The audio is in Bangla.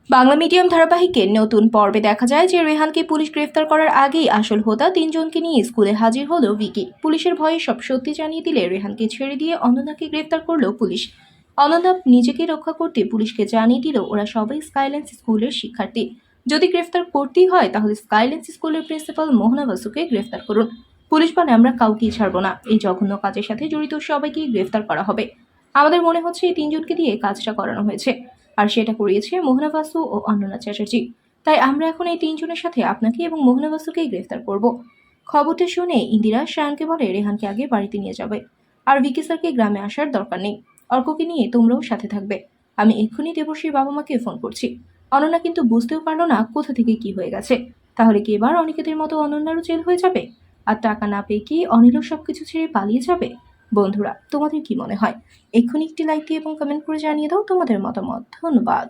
বাংলা মিডিয়াম ধারাবাহিকের নতুন পর্বে দেখা যায় যে রেহানকে পুলিশ গ্রেফতার করার আগেই আসল হোতা তিনজনকে নিয়ে স্কুলে হাজির হলো ভিকি। পুলিশের ভয়ে সব সত্যি জানিয়ে দিলে রেহানকে ছেড়ে দিয়ে অনন্যাকে গ্রেফতার করলো পুলিশ। অনন্যা নিজেকে রক্ষা করতে পুলিশকে জানিয়ে দিল ওরা সবাই স্কাইল্যান্স স্কুলের শিক্ষার্থী। যদি গ্রেফতার করতেই হয় তাহলে স্কাইল্যান্স স্কুলের প্রিন্সিপাল মোহনা বাসুকে গ্রেফতার করুন। পুলিশ বলে আমরা কাউকেই ছাড়বো না, এই জঘন্য কাজের সাথে জড়িত সবাইকে গ্রেফতার করা হবে। আমাদের মনে হচ্ছে এই তিনজনকে দিয়ে কাজটা করানো হয়েছে, আর সেটা করিয়েছে মোহনা বাসু ও অনন্যা চ্যাটার্জি। তাই আমরা এখন এই তিনজনের সাথে আপনাকে এবং মোহনা বাসুকেই গ্রেফতার করব। খবরটা শুনে ইন্দিরা সায়নকে বলে রেহানকে আগে বাড়িতে নিয়ে যাবে, আর ভিকি স্যারকে গ্রামে আসার দরকার নেই। অর্ককে নিয়ে তোমরাও সাথে থাকবে। আমি এক্ষুনি দেবশ্রীর বাবা মাকে ফোন করছি। অনন্যা কিন্তু বুঝতেও পারলো না কোথা থেকে কি হয়ে গেছে। তাহলে কি এবার অনিকেতের মতো অনন্যারও জেল হয়ে যাবে? আর টাকা না পেয়ে কি অনিলও সবকিছু ছেড়ে পালিয়ে যাবে? বন্ধুরা, তোমাদের কি মনে হয়? এক্ষুনি একটি লাইক দিয়ে এবং কমেন্ট করে জানিয়ে দাও তোমাদের মতামত। ধন্যবাদ।